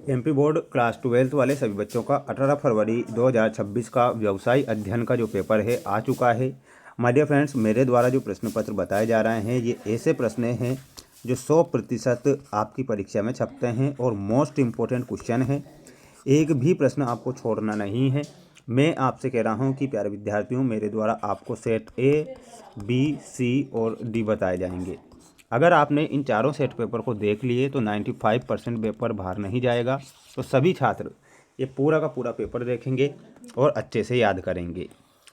MP board class 12 वाले सभी बच्चों का 18 फरवरी 2026 का व्यवसाय अध्ययन का जो पेपर है आ चुका है। माय डियर फ्रेंड्स, मेरे द्वारा जो प्रश्न पत्र बताए जा रहे हैं ये ऐसे प्रश्न हैं जो 100% आपकी परीक्षा में छपते हैं और मोस्ट इम्पोर्टेंट क्वेश्चन है। एक भी प्रश्न आपको छोड़ना नहीं है। मैं आपसे कह रहा हूँ कि प्यारे विद्यार्थियों, मेरे द्वारा आपको सेट ए, बी, सी और डी बताए जाएंगे। अगर आपने इन चारों सेट पेपर को देख लिए तो 95% पेपर बाहर नहीं जाएगा। तो सभी छात्र ये पूरा का पूरा पेपर देखेंगे और अच्छे से याद करेंगे।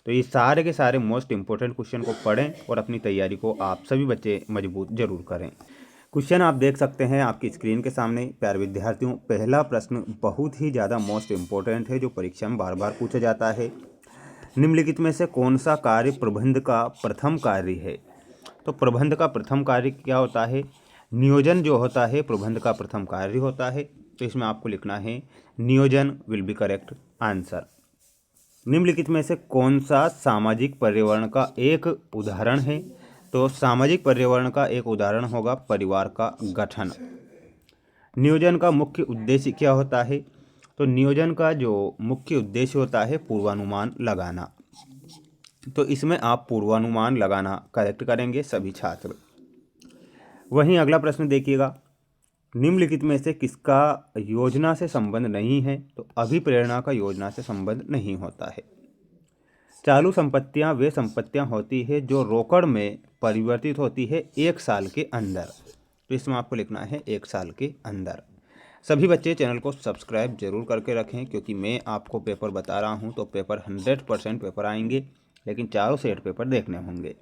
तो ये सारे के सारे मोस्ट इम्पोर्टेंट क्वेश्चन को पढ़ें और अपनी तैयारी को आप सभी बच्चे मजबूत जरूर करें। क्वेश्चन आप देख सकते हैं आपकी स्क्रीन के सामने। प्यारे विद्यार्थियों, पहला प्रश्न बहुत ही ज़्यादा मोस्ट इम्पोर्टेंट है जो परीक्षा में बार बार पूछा जाता है। निम्नलिखित में से कौन सा कार्य प्रबंध का प्रथम कार्य है? तो प्रबंध का प्रथम कार्य क्या होता है? नियोजन जो होता है प्रबंध का प्रथम कार्य होता है। तो इसमें आपको लिखना है नियोजन विल बी करेक्ट आंसर। निम्नलिखित में से कौन सा सामाजिक पर्यावरण का एक उदाहरण है? तो सामाजिक पर्यावरण का एक उदाहरण होगा परिवार का गठन। नियोजन का मुख्य उद्देश्य क्या होता है? तो नियोजन का जो मुख्य उद्देश्य होता है पूर्वानुमान लगाना। तो इसमें आप पूर्वानुमान लगाना करेक्ट करेंगे सभी छात्र। वहीं अगला प्रश्न देखिएगा, निम्नलिखित में से किसका योजना से संबंध नहीं है? तो अभिप्रेरणा का योजना से संबंध नहीं होता है। चालू संपत्तियां वे संपत्तियां होती है जो रोकड़ में परिवर्तित होती है 1 साल के अंदर। तो इसमें आपको लिखना है 1 साल के अंदर। सभी बच्चे चैनल को सब्सक्राइब जरूर करके रखें क्योंकि मैं आपको पेपर बता रहा हूं तो पेपर 100% पेपर आएंगे, लेकिन चारों सेट पेपर देखने होंगे।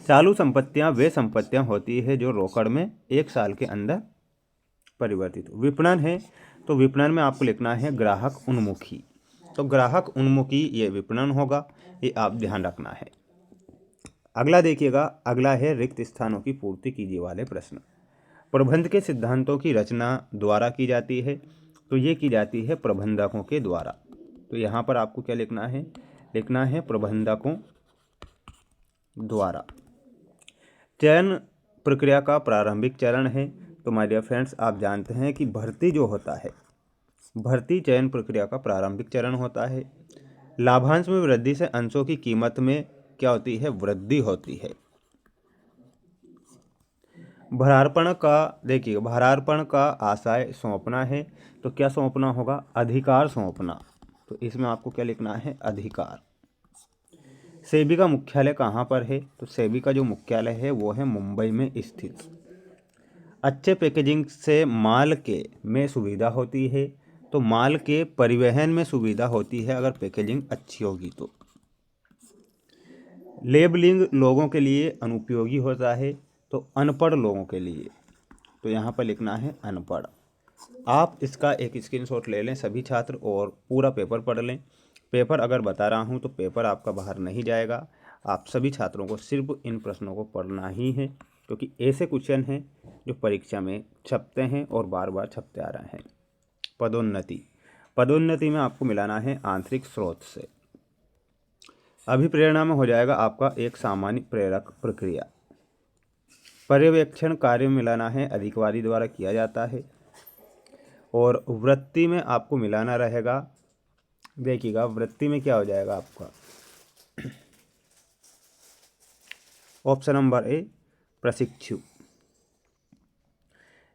चालू संपत्तियां वे संपत्तियां होती है जो रोकड़ में 1 साल के अंदर परिवर्तित हो। विपणन है तो विपणन में आपको लिखना है ग्राहक उन्मुखी। तो ग्राहक उन्मुखी ये विपणन होगा, ये आप ध्यान रखना है। अगला देखिएगा, अगला है रिक्त स्थानों की पूर्ति कीजिए वाले प्रश्न। प्रबंध के सिद्धांतों की रचना द्वारा की जाती है। तो ये की जाती है प्रबंधकों के द्वारा। तो यहाँ पर आपको क्या लिखना है? लिखना है प्रबंधकों द्वारा। चयन प्रक्रिया का प्रारंभिक चरण है। तो माय डियर फ्रेंड्स, आप जानते हैं कि भर्ती जो होता है, भर्ती चयन प्रक्रिया का प्रारंभिक चरण होता है। लाभांश में वृद्धि से अंशों की कीमत में क्या होती है? वृद्धि होती है। भारार्पण का देखिए, भारार्पण का आशय सौंपना है। तो क्या सौंपना होगा? अधिकार सौंपना। तो इसमें आपको क्या लिखना है? अधिकार। सेबी का मुख्यालय कहाँ पर है? तो सेबी का जो मुख्यालय है वो है मुंबई में स्थित। अच्छे पैकेजिंग से माल के में सुविधा होती है। तो माल के परिवहन में सुविधा होती है अगर पैकेजिंग अच्छी होगी तो। लेबलिंग लोगों के लिए अनुपयोगी होता है। तो अनपढ़ लोगों के लिए। तो यहाँ पर लिखना है अनपढ़। आप इसका एक स्क्रीनशॉट ले लें सभी छात्र और पूरा पेपर पढ़ लें। पेपर अगर बता रहा हूँ तो पेपर आपका बाहर नहीं जाएगा। आप सभी छात्रों को सिर्फ इन प्रश्नों को पढ़ना ही है क्योंकि ऐसे क्वेश्चन हैं जो परीक्षा में छपते हैं और बार बार छपते आ रहे हैं। पदोन्नति, पदोन्नति में आपको मिलाना है आंतरिक स्रोत से। अभिप्रेरणा में हो जाएगा आपका एक सामान्य प्रेरक प्रक्रिया। पर्यवेक्षण कार्य में मिलाना है अधिकारी द्वारा किया जाता है। और वृत्ति में आपको मिलाना रहेगा, देखिएगा वृत्ति में क्या हो जाएगा आपका ऑप्शन नंबर ए प्रशिक्षु।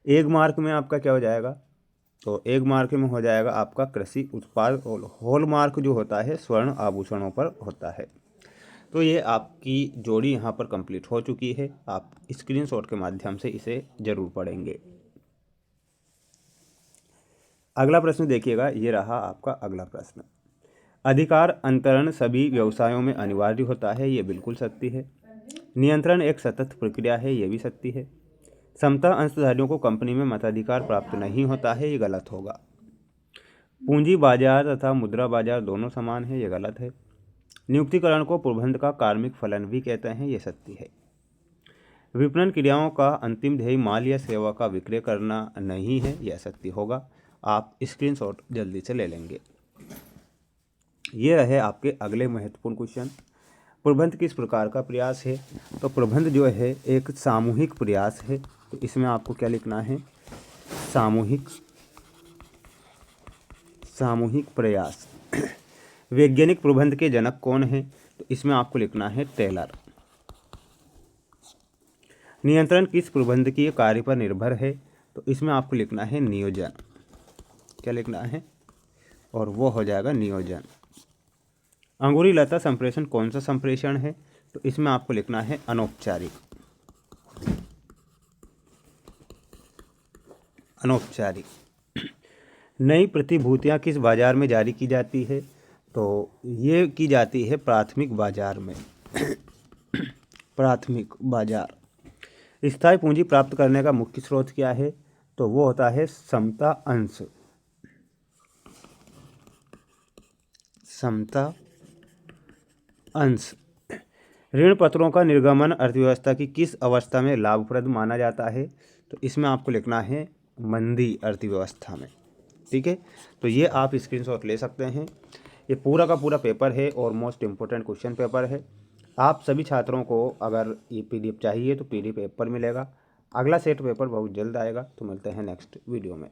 एक मार्क में आपका क्या हो जाएगा? तो एक मार्क में हो जाएगा आपका कृषि उत्पाद। और हॉल मार्क जो होता है स्वर्ण आभूषणों पर होता है। तो ये आपकी जोड़ी यहाँ पर कंप्लीट हो चुकी है। आप स्क्रीनशॉट के माध्यम से इसे जरूर पढ़ेंगे। अगला प्रश्न देखिएगा, ये रहा आपका अगला प्रश्न। अधिकार अंतरण सभी व्यवसायों में अनिवार्य होता है, ये बिल्कुल सत्य है। नियंत्रण एक सतत प्रक्रिया है, ये भी सत्य है। समता अंशधारियों को कंपनी में मताधिकार प्राप्त नहीं होता है, ये गलत होगा। पूंजी बाजार तथा मुद्रा बाजार दोनों समान है, ये गलत है। नियुक्तिकरण को प्रबंध का कार्मिक फलन भी कहते हैं, ये सत्य है। विपणन क्रियाओं का अंतिम ध्येय माल या सेवा का विक्रय करना नहीं है, यह सत्य होगा। आप स्क्रीनशॉट जल्दी से ले लेंगे। ये रहे आपके अगले महत्वपूर्ण क्वेश्चन। प्रबंध किस प्रकार का प्रयास है? तो प्रबंध जो है एक सामूहिक प्रयास है। तो इसमें आपको क्या लिखना है? सामूहिक सामूहिक प्रयास। वैज्ञानिक प्रबंध के जनक कौन है? तो इसमें आपको लिखना है टेलर। नियंत्रण किस प्रबंधकीय कार्य पर निर्भर है? तो इसमें आपको लिखना है नियोजन। क्या लिखना है? और वो हो जाएगा नियोजन। अंगूरी लता संप्रेषण कौन सा संप्रेषण है? तो इसमें आपको लिखना है अनौपचारिक। अनौपचारिक। नई प्रतिभूतियां किस बाजार में जारी की जाती है? तो ये की जाती है प्राथमिक बाजार में। प्राथमिक बाजार। स्थायी पूंजी प्राप्त करने का मुख्य स्रोत क्या है? तो वो होता है समता अंश। समता अंश। ऋण पत्रों का निर्गमन अर्थव्यवस्था की किस अवस्था में लाभप्रद माना जाता है? तो इसमें आपको लिखना है मंदी अर्थव्यवस्था में। ठीक है, तो ये आप स्क्रीनशॉट ले सकते हैं। ये पूरा का पूरा पेपर है और मोस्ट इम्पोर्टेंट क्वेश्चन पेपर है। आप सभी छात्रों को अगर ये PDF चाहिए तो PDF पेपर मिलेगा। अगला सेट पेपर बहुत जल्द आएगा। तो मिलते हैं नेक्स्ट वीडियो में।